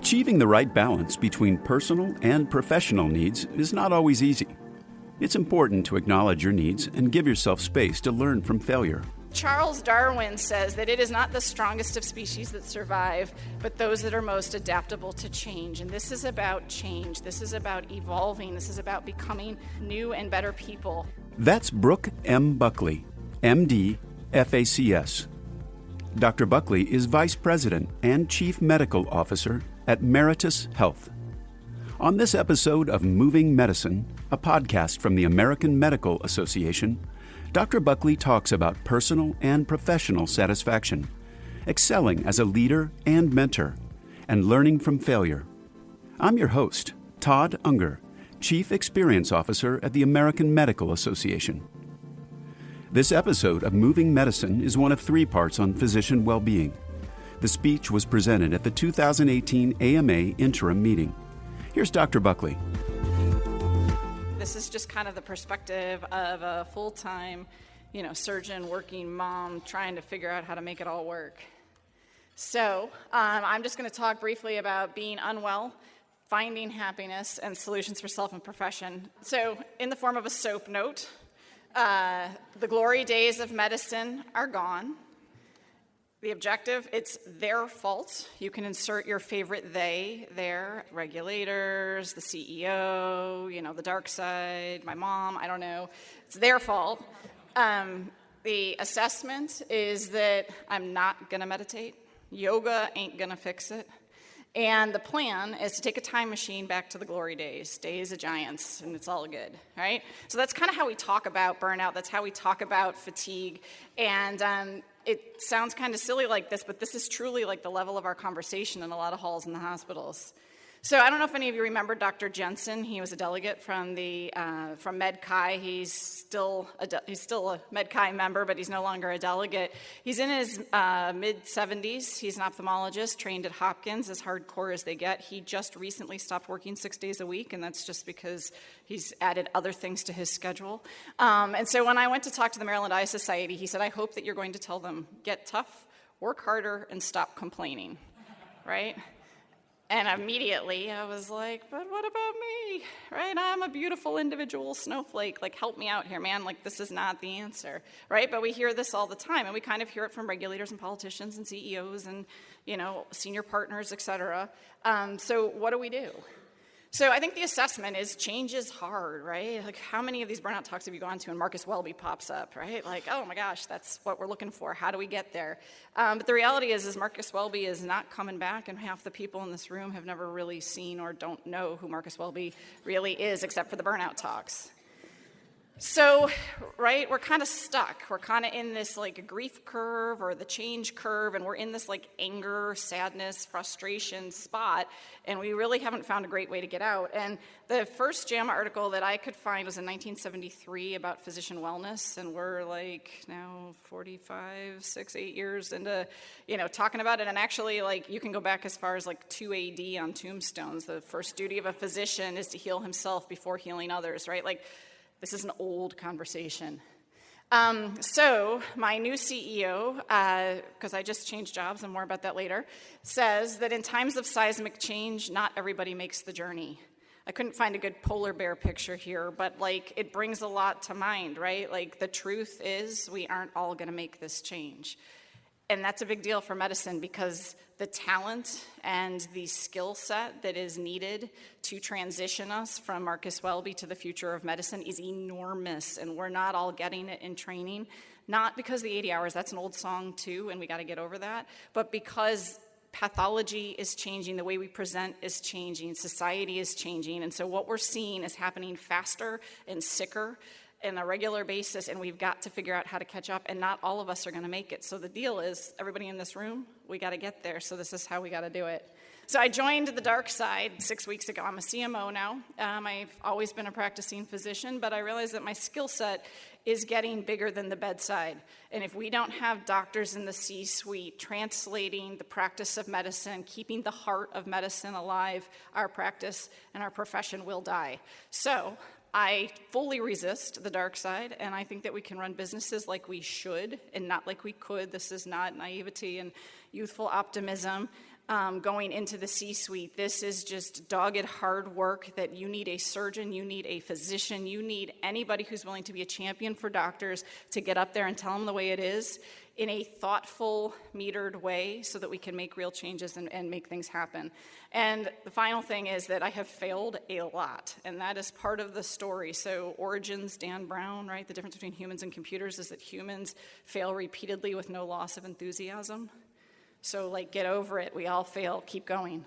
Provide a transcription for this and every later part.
Achieving the right balance between personal and professional needs is not always easy. It's important to acknowledge your needs and give yourself space to learn from failure. Charles Darwin says that it is not the strongest of species that survive, but those that are most adaptable to change. And this is about change. This is about evolving. This is about becoming new and better people. That's Brooke M. Buckley, MD, FACS. Dr. Buckley is Vice President and Chief Medical Officer at Meritus Health. On this episode of Moving Medicine, a podcast from the American Medical Association, Dr. Buckley talks about personal and professional satisfaction, excelling as a leader and mentor, and learning from failure. I'm your host, Todd Unger, Chief Experience Officer at the American Medical Association. This episode of Moving Medicine is one of 3 parts on physician well-being. The speech was presented at the 2018 AMA interim meeting. Here's Dr. Buckley. This is just kind of the perspective of a full-time, surgeon, working mom, trying to figure out how to make it all work. So I'm just going to talk briefly about being unwell, finding happiness, and solutions for self and profession. So in the form of a SOAP note, the glory days of medicine are gone. The objective, it's their fault. You can insert your favorite they there, regulators, the CEO, the dark side, my mom, I don't know. It's their fault. The assessment is that I'm not going to meditate. Yoga ain't going to fix it. And the plan is to take a time machine back to the glory days of giants, and it's all good, right? So that's kind of how we talk about burnout. That's how we talk about fatigue. And it sounds kind of silly like this, but this is truly like the level of our conversation in a lot of halls in the hospitals. So I don't know if any of you remember Dr. Jensen. He was a delegate from MedChi. He's still a MedChi member, but he's no longer a delegate. He's in his mid-70s. He's an ophthalmologist, trained at Hopkins, as hardcore as they get. He just recently stopped working 6 days a week, and that's just because he's added other things to his schedule. And so when I went to talk to the Maryland Eye Society, he said, I hope that you're going to tell them, get tough, work harder, and stop complaining, right? And immediately I was like, but what about me, right? I'm a beautiful individual snowflake. Like, help me out here, man. Like, this is not the answer, right? But we hear this all the time, and we kind of hear it from regulators and politicians and CEOs and, senior partners, et cetera. So what do? So I think the assessment is change is hard, right? Like, how many of these burnout talks have you gone to and Marcus Welby pops up, right? Like, oh my gosh, that's what we're looking for. How do we get there? But the reality is Marcus Welby is not coming back, and half the people in this room have never really seen or don't know who Marcus Welby really is, except for the burnout talks. So, right, we're kind of stuck. We're kind of in this grief curve or the change curve, and we're in this anger, sadness, frustration spot, and we really haven't found a great way to get out. And the first JAMA article that I could find was in 1973 about physician wellness, and we're now 45, 6, 8 years into, talking about it. And actually, you can go back as far as 2 AD on tombstones. The first duty of a physician is to heal himself before healing others, right? This is an old conversation. So my new CEO, because I just changed jobs, and more about that later, says that in times of seismic change, not everybody makes the journey. I couldn't find a good polar bear picture here, but it brings a lot to mind, right? The truth is we aren't all going to make this change. And that's a big deal for medicine because the talent and the skill set that is needed to transition us from Marcus Welby to the future of medicine is enormous, and we're not all getting it in training, not because the 80 hours, that's an old song too, and we got to get over that, but because pathology is changing, the way we present is changing, society is changing, and so what we're seeing is happening faster and sicker on a regular basis, and we've got to figure out how to catch up, and not all of us are going to make it. So the deal is, everybody in this room, we got to get there, so this is how we got to do it. So I joined the dark side 6 weeks ago. I'm a CMO now. I've always been a practicing physician, but I realized that my skill set is getting bigger than the bedside. And if we don't have doctors in the C-suite translating the practice of medicine, keeping the heart of medicine alive, our practice and our profession will die. So I fully resist the dark side, and I think that we can run businesses like we should and not like we could. This is not naivety and youthful optimism. going into the C-suite. This is just dogged hard work that you need a surgeon, you need a physician, you need anybody who's willing to be a champion for doctors to get up there and tell them the way it is in a thoughtful, metered way so that we can make real changes and make things happen. And the final thing is that I have failed a lot, and that is part of the story. So origins, Dan Brown, right? The difference between humans and computers is that humans fail repeatedly with no loss of enthusiasm. So get over it, we all fail, keep going.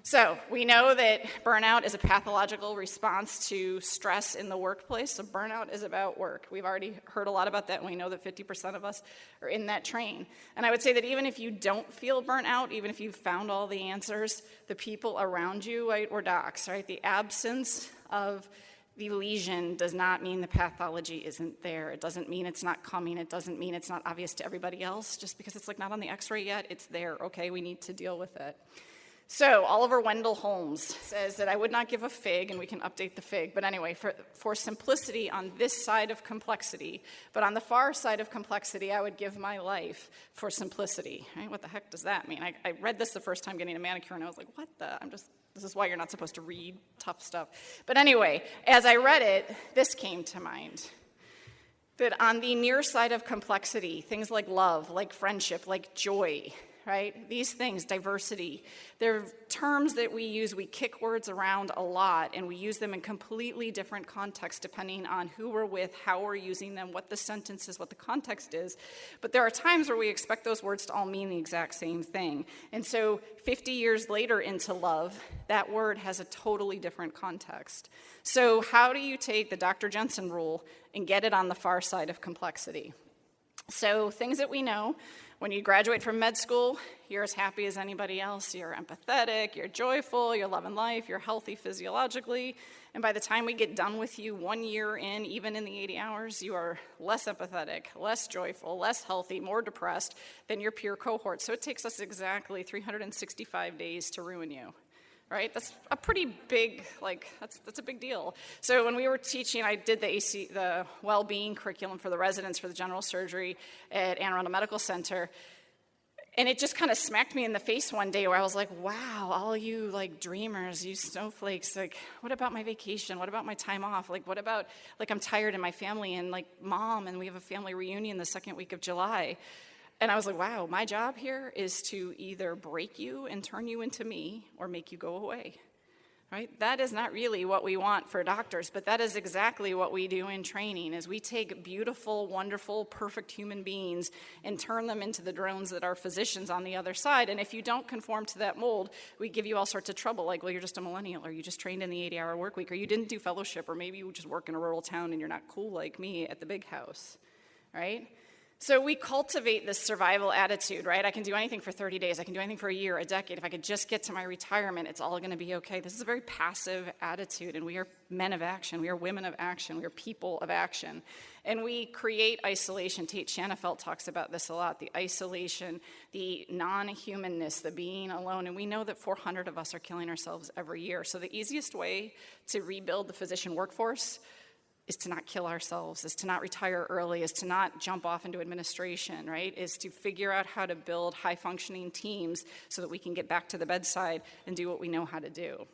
So we know that burnout is a pathological response to stress in the workplace. So burnout is about work. We've already heard a lot about that, and we know that 50% of us are in that train. And I would say that even if you don't feel burnt out, even if you've found all the answers, the people around you, right, or docs, right, the absence of the lesion does not mean the pathology isn't there. It doesn't mean it's not coming. It doesn't mean it's not obvious to everybody else. Just because it's not on the x-ray yet, it's there. Okay, we need to deal with it. So Oliver Wendell Holmes says that I would not give a fig, and we can update the fig, but anyway, for simplicity on this side of complexity, but on the far side of complexity, I would give my life for simplicity. Right? What the heck does that mean? I read this the first time getting a manicure, and I was like, what the? This is why you're not supposed to read tough stuff. But anyway, as I read it, this came to mind. That on the near side of complexity, things like love, like friendship, like joy, right? These things, diversity, they're terms that we use, we kick words around a lot, and we use them in completely different contexts depending on who we're with, how we're using them, what the sentence is, what the context is. But there are times where we expect those words to all mean the exact same thing. And so 50 years later into love, that word has a totally different context. So how do you take the Dr. Jensen rule and get it on the far side of complexity? So things that we know, when you graduate from med school, you're as happy as anybody else. You're empathetic, you're joyful, you're loving life, you're healthy physiologically. And by the time we get done with you 1 year in, even in the 80 hours, you are less empathetic, less joyful, less healthy, more depressed than your peer cohort. So it takes us exactly 365 days to ruin you. Right? That's a pretty big, that's a big deal. So when we were teaching, I did the well-being curriculum for the residents for the general surgery at Anne Arundel Medical Center. And it just kind of smacked me in the face one day where I was like, wow, all you dreamers, you snowflakes, what about my vacation? What about my time off? What about, I'm tired in my family and mom, and we have a family reunion the second week of July. And I was like, wow, my job here is to either break you and turn you into me or make you go away, right? That is not really what we want for doctors, but that is exactly what we do in training, is we take beautiful, wonderful, perfect human beings and turn them into the drones that are physicians on the other side. And if you don't conform to that mold, we give you all sorts of trouble, well, you're just a millennial, or you just trained in the 80-hour work week, or you didn't do fellowship, or maybe you just work in a rural town and you're not cool like me at the big house, right? So we cultivate this survival attitude, right? I can do anything for 30 days. I can do anything for a year, a decade. If I could just get to my retirement, it's all going to be okay. This is a very passive attitude, and we are men of action. We are women of action. We are people of action. And we create isolation. Tate Shanafelt talks about this a lot, the isolation, the non-humanness, the being alone. And we know that 400 of us are killing ourselves every year. So the easiest way to rebuild the physician workforce is to not kill ourselves, is to not retire early, is to not jump off into administration, right? Is to figure out how to build high-functioning teams so that we can get back to the bedside and do what we know how to do.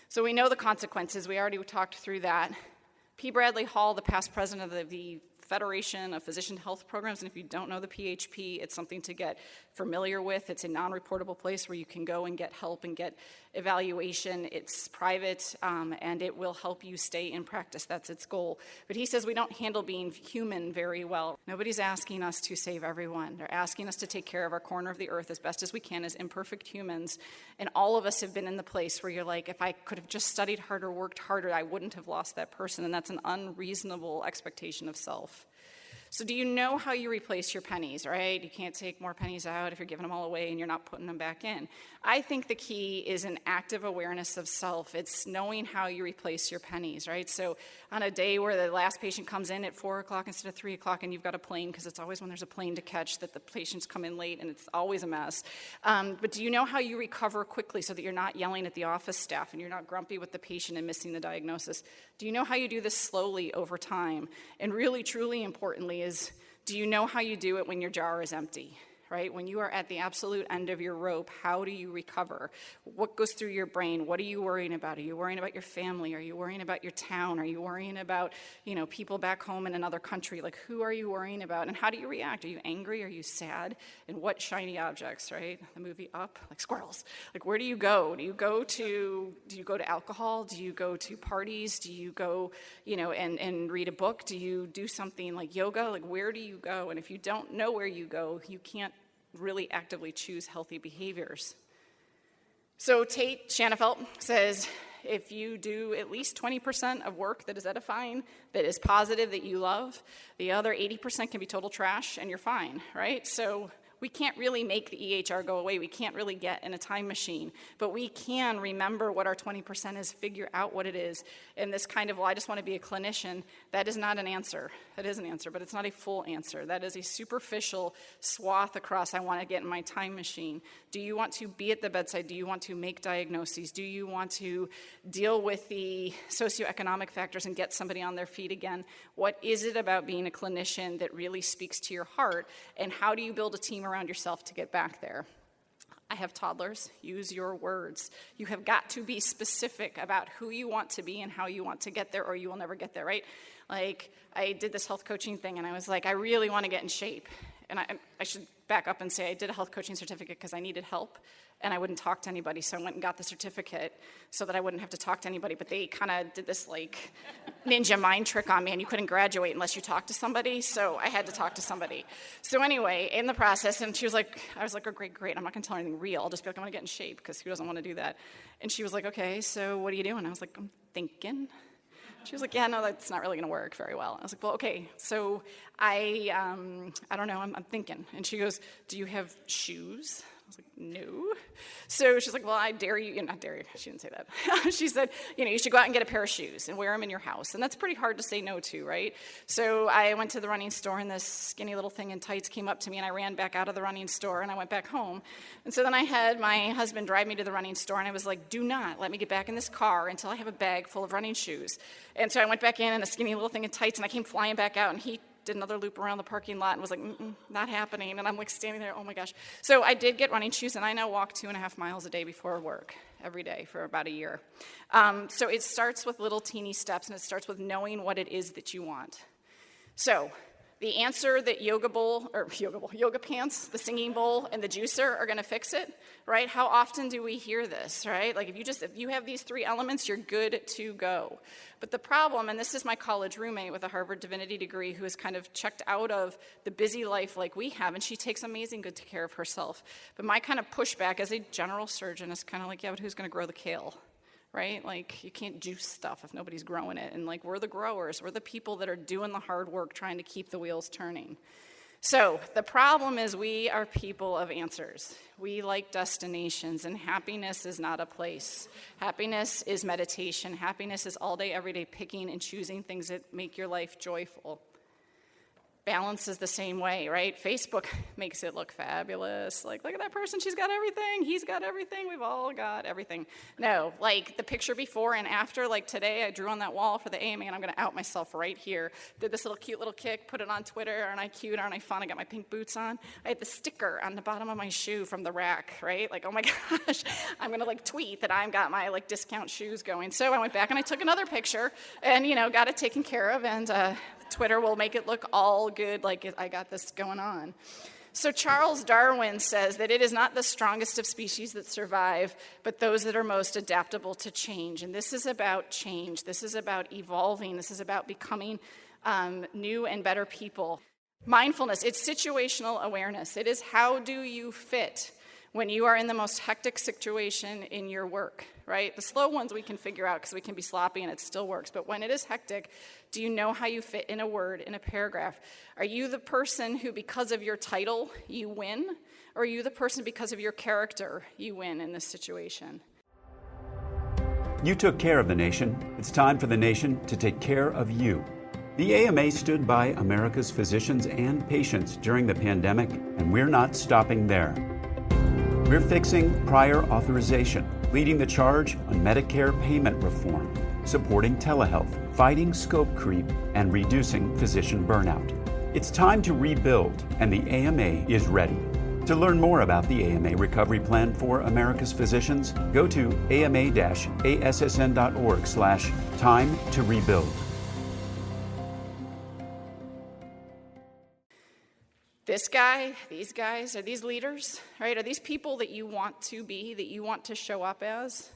So we know the consequences. We already talked through that. P. Bradley Hall, the past president of the Federation of Physician Health Programs, and if you don't know the PHP, it's something to get familiar with. It's a non-reportable place where you can go and get help and get evaluation. It's private, and it will help you stay in practice. That's its goal. But he says we don't handle being human very well. Nobody's asking us to save everyone. They're asking us to take care of our corner of the earth as best as we can as imperfect humans. And all of us have been in the place where you're like, if I could have just studied harder, worked harder, I wouldn't have lost that person. And that's an unreasonable expectation of self. So do you know how you replace your pennies, right? You can't take more pennies out if you're giving them all away and you're not putting them back in. I think the key is an active awareness of self. It's knowing how you replace your pennies, right? So on a day where the last patient comes in at 4 o'clock instead of 3 o'clock and you've got a plane, because it's always when there's a plane to catch that the patients come in late and it's always a mess. But do you know how you recover quickly so that you're not yelling at the office staff and you're not grumpy with the patient and missing the diagnosis? Do you know how you do this slowly over time? And really, truly importantly is, do you know how you do it when your jar is empty, right? When you are at the absolute end of your rope, how do you recover? What goes through your brain? What are you worrying about? Are you worrying about your family? Are you worrying about your town? Are you worrying about, people back home in another country? Like, who are you worrying about? And how do you react? Are you angry? Are you sad? And what shiny objects, right? The movie Up, like squirrels. Like, where do you go? Do you go to alcohol? Do you go to parties? Do you go, and read a book? Do you do something like yoga? Like, where do you go? And if you don't know where you go, you can't really actively choose healthy behaviors. So Tate Shanafelt says, if you do at least 20% of work that is edifying, that is positive, that you love, the other 80% can be total trash, and you're fine, right? So we can't really make the EHR go away. We can't really get in a time machine, but we can remember what our 20% is, figure out what it is. And this kind of, well, I just want to be a clinician, that is not an answer. That is an answer, but it's not a full answer. That is a superficial swath across, I want to get in my time machine. Do you want to be at the bedside? Do you want to make diagnoses? Do you want to deal with the socioeconomic factors and get somebody on their feet again? What is it about being a clinician that really speaks to your heart? And how do you build a team around yourself to get back there? I have toddlers. Use your words. You have got to be specific about who you want to be and how you want to get there, or you will never get there, right? Like, I did this health coaching thing, and I was like, I really want to get in shape. And I should back up and say I did a health coaching certificate because I needed help, and I wouldn't talk to anybody, so I went and got the certificate so that I wouldn't have to talk to anybody. But they kind of did this, like, ninja mind trick on me, and you couldn't graduate unless you talked to somebody, so I had to talk to somebody. So anyway, in the process, and she was like, I was like, oh, great, I'm not going to tell her anything real. I'll just be like, I'm going to get in shape, because who doesn't want to do that? And she was like, okay, so what are you doing? I was like, I'm thinking. She was like, yeah, no, that's not really going to work very well. I was like, well, okay, so I don't know, I'm thinking. And she goes, do you have shoes? I was like, no. So she's like, well, I dare you, not dare you, she didn't say that. She said, you should go out and get a pair of shoes and wear them in your house. And that's pretty hard to say no to, right? So I went to the running store, and this skinny little thing in tights came up to me, and I ran back out of the running store, and I went back home. And so then I had my husband drive me to the running store, and I was like, do not let me get back in this car until I have a bag full of running shoes. And so I went back in a skinny little thing in tights, and I came flying back out, and he did another loop around the parking lot and was like, not happening. And I'm like standing there, oh my gosh. So I did get running shoes, and I now walk 2.5 miles a day before work, every day for about a year. So it starts with little teeny steps, and it starts with knowing what it is that you want. So the answer that yoga pants, the singing bowl, and the juicer are going to fix it, right? How often do we hear this, right? Like if you have these 3 elements, you're good to go. But the problem, and this is my college roommate with a Harvard divinity degree who is kind of checked out of the busy life like we have, and she takes amazing good care of herself. But my kind of pushback as a general surgeon is kind of like, yeah, but who's going to grow the kale? Right? Like, you can't juice stuff if nobody's growing it. And like, we're the growers. We're the people that are doing the hard work trying to keep the wheels turning. So the problem is we are people of answers. We like destinations, and happiness is not a place. Happiness is meditation. Happiness is all day, every day picking and choosing things that make your life joyful. Balance is the same way, right? Facebook makes it look fabulous. Like, look at that person, she's got everything, he's got everything, we've all got everything. No, like the picture before and after, like today I drew on that wall for the AMA, and I'm gonna out myself right here. Did this little cute little kick, put it on Twitter, aren't I cute, aren't I fun, I got my pink boots on. I had the sticker on the bottom of my shoe from the rack, right? Like, oh my gosh, I'm gonna like tweet that I've got my like discount shoes going. So I went back and I took another picture and got it taken care of, and Twitter will make it look all good, like I got this going on. So Charles Darwin says that it is not the strongest of species that survive, but those that are most adaptable to change. And this is about change. This is about evolving. This is about becoming new and better people. Mindfulness, it's situational awareness. It is how do you fit when you are in the most hectic situation in your work, right? The slow ones we can figure out because we can be sloppy and it still works. But when it is hectic, do you know how you fit in a word, in a paragraph? Are you the person who, because of your title, you win? Or are you the person because of your character, you win in this situation? You took care of the nation. It's time for the nation to take care of you. The AMA stood by America's physicians and patients during the pandemic, and we're not stopping there. We're fixing prior authorization, leading the charge on Medicare payment reform, supporting telehealth, fighting scope creep, and reducing physician burnout. It's time to rebuild, and the AMA is ready. To learn more about the AMA Recovery Plan for America's Physicians, go to ama-assn.org/time to rebuild. This guy, these guys, are these leaders, right? Are these people that you want to be, that you want to show up as?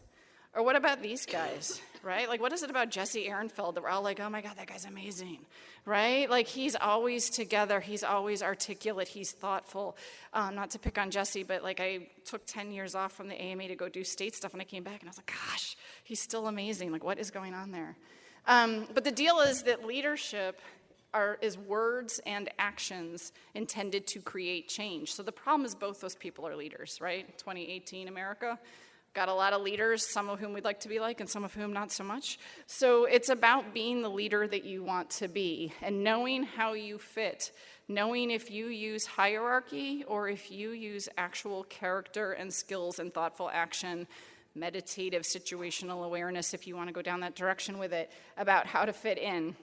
Or what about these guys, right? Like, what is it about Jesse Ehrenfeld that we're all like, oh my God, that guy's amazing, right? Like, he's always together, he's always articulate, he's thoughtful. Not to pick on Jesse, but like, I took 10 years off from the AMA to go do state stuff, and I came back and I was like, gosh, he's still amazing. Like, what is going on there? But the deal is that leadership is words and actions intended to create change. So the problem is both those people are leaders, right? 2018 America. Got a lot of leaders, some of whom we'd like to be like and some of whom not so much. So it's about being the leader that you want to be and knowing how you fit, knowing if you use hierarchy or if you use actual character and skills and thoughtful action, meditative situational awareness, if you want to go down that direction with it, about how to fit in.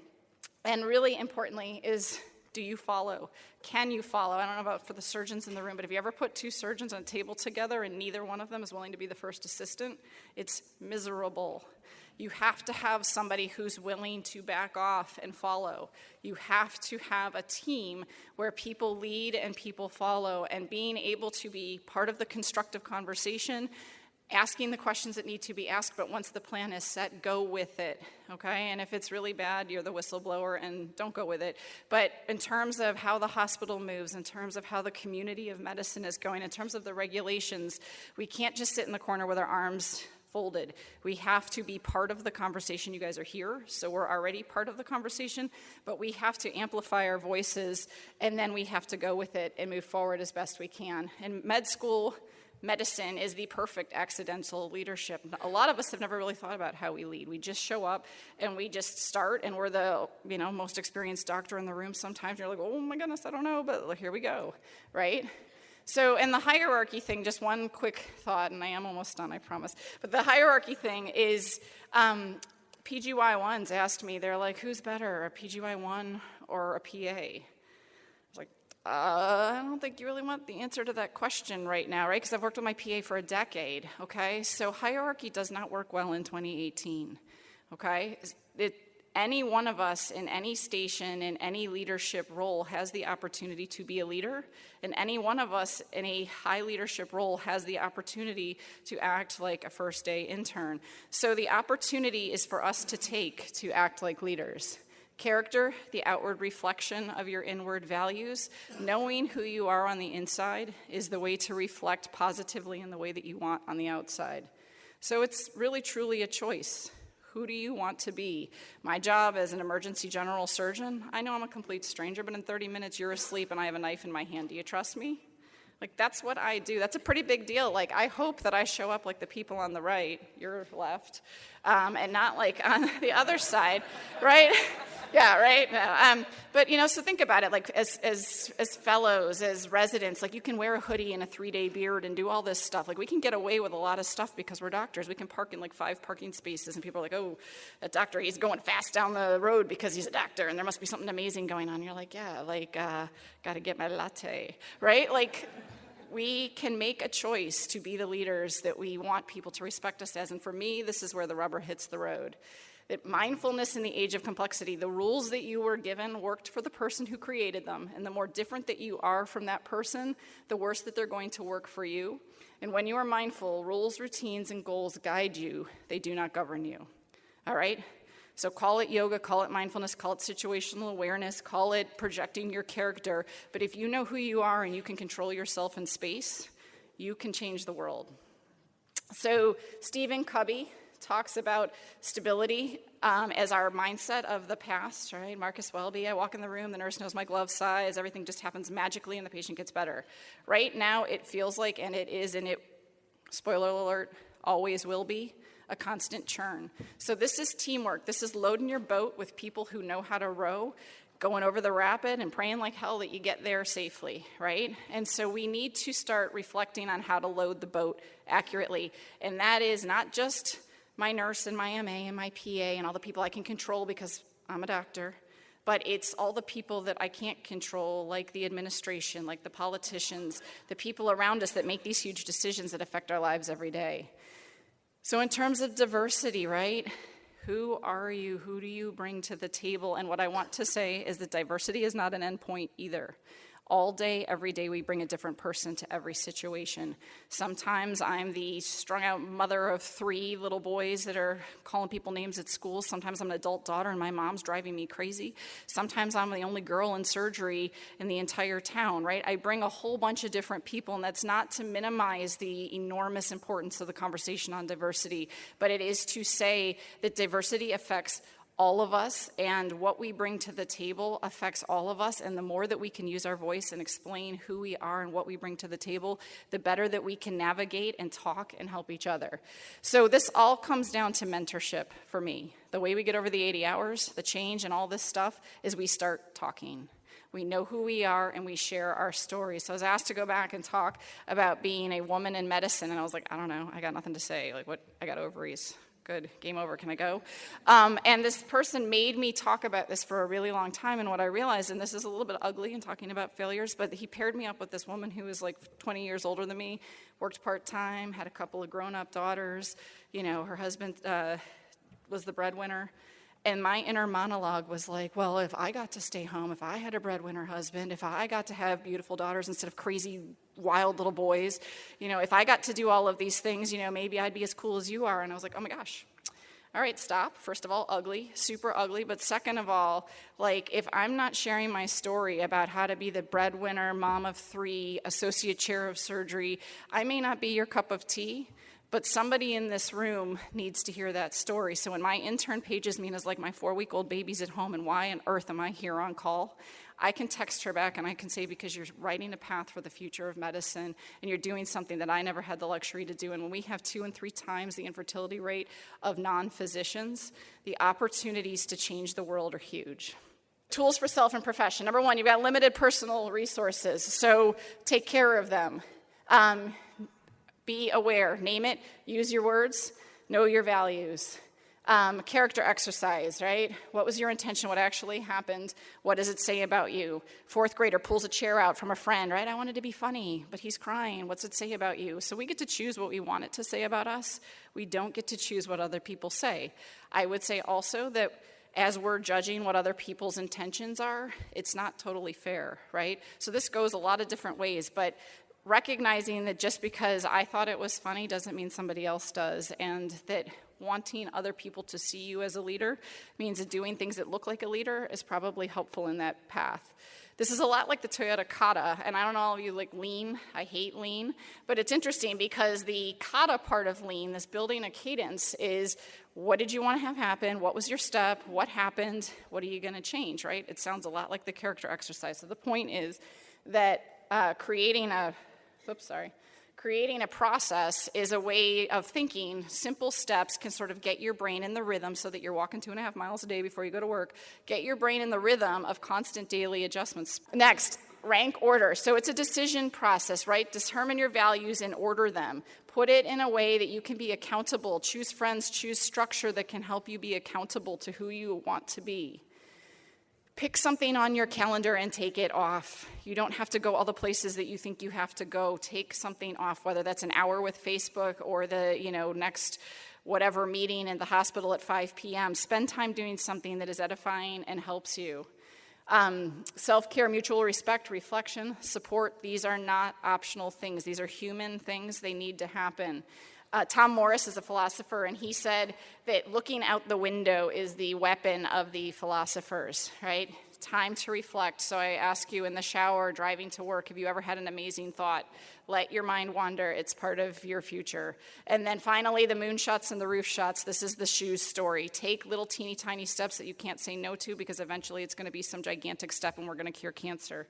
And really importantly is, do you follow? Can you follow? I don't know about for the surgeons in the room, but have you ever put two surgeons on a table together and neither one of them is willing to be the first assistant? It's miserable. You have to have somebody who's willing to back off and follow. You have to have a team where people lead and people follow, and being able to be part of the constructive conversation, asking the questions that need to be asked, but once the plan is set, go with it, okay? And if it's really bad, you're the whistleblower and don't go with it. But in terms of how the hospital moves, in terms of how the community of medicine is going, in terms of the regulations, we can't just sit in the corner with our arms folded. We have to be part of the conversation. You guys are here, so we're already part of the conversation, but we have to amplify our voices, and then we have to go with it and move forward as best we can. And med school, medicine is the perfect accidental leadership. A lot of us have never really thought about how we lead. We just show up and we just start, and we're the most experienced doctor in the room. Sometimes you're like, oh my goodness, I don't know, but here we go, right? So, and the hierarchy thing, just one quick thought, and I am almost done, I promise. But the hierarchy thing is, PGY1s asked me, they're like, who's better, a PGY1 or a PA? I don't think you really want the answer to that question right now, right? Because I've worked with my PA for a decade, okay? So hierarchy does not work well in 2018, okay? Any one of us in any station, in any leadership role has the opportunity to be a leader, and any one of us in a high leadership role has the opportunity to act like a first day intern. So the opportunity is for us to take to act like leaders. Character, the outward reflection of your inward values. Knowing who you are on the inside is the way to reflect positively in the way that you want on the outside. So it's really, truly a choice. Who do you want to be? My job as an emergency general surgeon, I know I'm a complete stranger, but in 30 minutes you're asleep and I have a knife in my hand. Do you trust me? Like, that's what I do. That's a pretty big deal. Like, I hope that I show up like the people on the right, your left, and not like on the other side, right? Yeah, right? But, so think about it, like, as fellows, as residents, like, you can wear a hoodie and a 3-day beard and do all this stuff. Like, we can get away with a lot of stuff because we're doctors. We can park in, like, 5 parking spaces, and people are like, oh, that doctor, he's going fast down the road because he's a doctor, and there must be something amazing going on. And you're like, yeah, like, gotta get my latte, right? Like, we can make a choice to be the leaders that we want people to respect us as. And for me, this is where the rubber hits the road. That mindfulness in the age of complexity, the rules that you were given worked for the person who created them. And the more different that you are from that person, the worse that they're going to work for you. And when you are mindful, rules, routines, and goals guide you. They do not govern you. All right? So call it yoga, call it mindfulness, call it situational awareness, call it projecting your character. But if you know who you are and you can control yourself in space, you can change the world. So Stephen Covey talks about stability as our mindset of the past, right? Marcus Welby, I walk in the room, the nurse knows my glove size, everything just happens magically and the patient gets better. Right now it feels like, and it is, and it, spoiler alert, always will be, a constant churn. So this is teamwork. This is loading your boat with people who know how to row, going over the rapid and praying like hell that you get there safely, right? And so we need to start reflecting on how to load the boat accurately. And that is not just my nurse and my MA and my PA and all the people I can control because I'm a doctor. but it's all the people that I can't control, like the administration, like the politicians, the people around us that make these huge decisions that affect our lives every day. So in terms of diversity, right? Who are you? Who do you bring to the table? And what I want to say is that diversity is not an endpoint either. All day, every day, we bring a different person to every situation. Sometimes I'm the strung-out mother of 3 little boys that are calling people names at school. Sometimes I'm an adult daughter and my mom's driving me crazy. Sometimes I'm the only girl in surgery in the entire town, right? I bring a whole bunch of different people, and that's not to minimize the enormous importance of the conversation on diversity, but it is to say that diversity affects all of us, and what we bring to the table affects all of us, and the more that we can use our voice and explain who we are and what we bring to the table, the better that we can navigate and talk and help each other. So this all comes down to mentorship for me. The way we get over the 80 hours, the change and all this stuff is we start talking. We know who we are, and we share our stories. So I was asked to go back and talk about being a woman in medicine, and I was like, I don't know, I got nothing to say. Like, what? I got ovaries. Good, game over, can I go? And this person made me talk about this for a really long time, and what I realized, and this is a little bit ugly in talking about failures, but he paired me up with this woman who was like 20 years older than me, worked part-time, had a couple of grown-up daughters, her husband was the breadwinner, and my inner monologue was like, well, if I got to stay home, if I had a breadwinner husband, if I got to have beautiful daughters instead of crazy, wild little boys, if I got to do all of these things, maybe I'd be as cool as you are. And I was like, oh my gosh. All right, stop. First of all, ugly, super ugly. But second of all, if I'm not sharing my story about how to be the breadwinner, mom of 3, associate chair of surgery, I may not be your cup of tea, but somebody in this room needs to hear that story. So when my intern pages me and is like, my 4-week-old baby's at home and why on earth am I here on call? I can text her back and I can say, because you're writing a path for the future of medicine and you're doing something that I never had the luxury to do. And when we have 2 and 3 times the infertility rate of non-physicians, the opportunities to change the world are huge. Tools for self and profession. Number 1, you've got limited personal resources, so take care of them. Be aware, name it, use your words, know your values. Character exercise, right? What was your intention? What actually happened? What does it say about you? 4th grader pulls a chair out from a friend, right? I wanted to be funny, but he's crying. What's it say about you? So we get to choose what we want it to say about us. We don't get to choose what other people say. I would say also that as we're judging what other people's intentions are, it's not totally fair, right? So this goes a lot of different ways, but recognizing that just because I thought it was funny doesn't mean somebody else does, and that wanting other people to see you as a leader means that doing things that look like a leader is probably helpful in that path. This is a lot like the Toyota Kata, and I don't know all of you like lean. I hate lean, but it's interesting because the Kata part of lean, this building a cadence, is what did you want to have happen? What was your step? What happened? What are you going to change, right? It sounds a lot like the character exercise. So the point is that creating a process is a way of thinking. Simple steps can sort of get your brain in the rhythm so that you're walking 2.5 miles a day before you go to work. Get your brain in the rhythm of constant daily adjustments. Next, rank order. So it's a decision process, right? Determine your values and order them. Put it in a way that you can be accountable. Choose friends, choose structure that can help you be accountable to who you want to be. Pick something on your calendar and take it off. You don't have to go all the places that you think you have to go. Take something off, whether that's an hour with Facebook or the next whatever meeting in the hospital at 5 p.m. Spend time doing something that is edifying and helps you. Self-care, mutual respect, reflection, support, these are not optional things. These are human things. They need to happen. Tom Morris is a philosopher, and he said that looking out the window is the weapon of the philosophers, right? Time to reflect. So I ask you in the shower, driving to work, have you ever had an amazing thought? Let your mind wander. It's part of your future. And then finally, the moonshots and the roof shots. This is the shoes story. Take little teeny tiny steps that you can't say no to, because eventually it's going to be some gigantic step and we're going to cure cancer.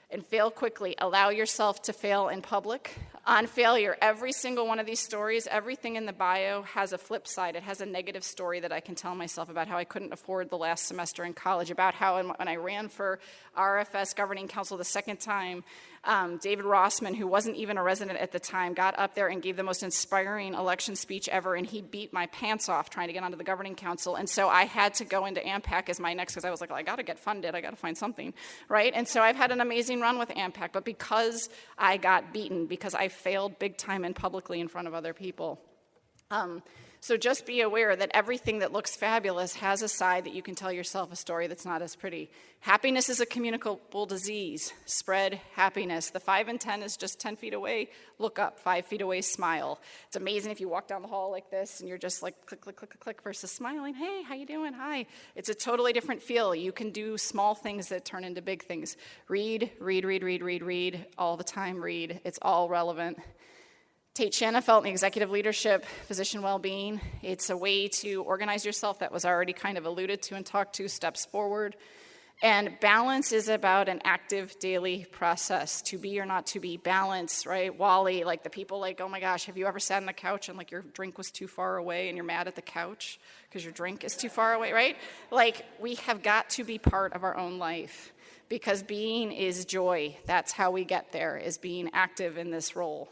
And fail quickly. Allow yourself to fail in public. On failure, every single one of these stories, everything in the bio has a flip side. It has a negative story that I can tell myself about how I couldn't afford the last semester in college, about how when I ran for RFS Governing Council the second time, David Rossman, who wasn't even a resident at the time, got up there and gave the most inspiring election speech ever, and he beat my pants off trying to get onto the governing council. And so I had to go into AMPAC as my next, because I was like, well, I got to get funded. I got to find something, right? And so I've had an amazing run with AMPAC, but because I got beaten, because I failed big time and publicly in front of other people. So just be aware that everything that looks fabulous has a side that you can tell yourself a story that's not as pretty. Happiness is a communicable disease. Spread happiness. The 5 and 10 is just 10 feet away. Look up. 5 feet away, smile. It's amazing if you walk down the hall like this and you're just like click, click, click, click, click versus smiling. Hey, how you doing? Hi. It's a totally different feel. You can do small things that turn into big things. Read, read, read, read, read, read. All the time, read. It's all relevant. Tate Shanafelt in the executive leadership, physician well-being. It's a way to organize yourself that was already kind of alluded to and talked to, steps forward. And balance is about an active daily process, to be or not to be. Balance, right? Wally, like the people like, oh my gosh, have you ever sat on the couch and like your drink was too far away and you're mad at the couch because your drink is too far away, right? Like we have got to be part of our own life because being is joy. That's how we get there, is being active in this role.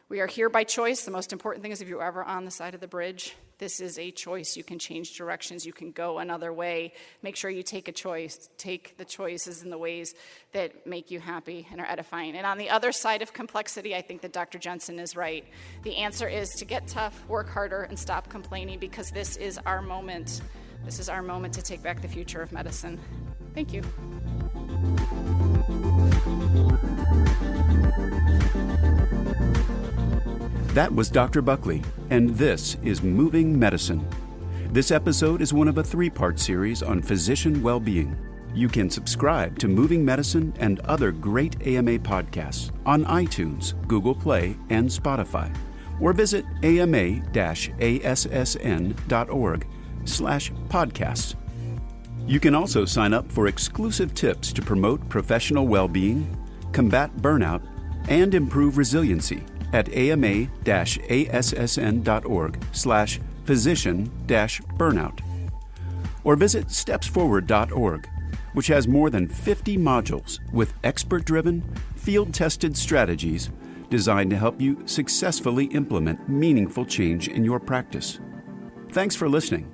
We are here by choice. The most important thing is if you're ever on the side of the bridge, this is a choice. You can change directions. You can go another way. Make sure you take a choice. Take the choices in the ways that make you happy and are edifying. And on the other side of complexity, I think that Dr. Jensen is right. The answer is to get tough, work harder, and stop complaining because this is our moment. This is our moment to take back the future of medicine. Thank you. That was Dr. Buckley, and this is Moving Medicine. This episode is one of a 3-part series on physician well-being. You can subscribe to Moving Medicine and other great AMA podcasts on iTunes, Google Play, and Spotify, or visit ama-assn.org/podcasts. You can also sign up for exclusive tips to promote professional well-being, combat burnout, and improve resiliency at ama-assn.org/physician-burnout. Or visit stepsforward.org, which has more than 50 modules with expert-driven, field-tested strategies designed to help you successfully implement meaningful change in your practice. Thanks for listening.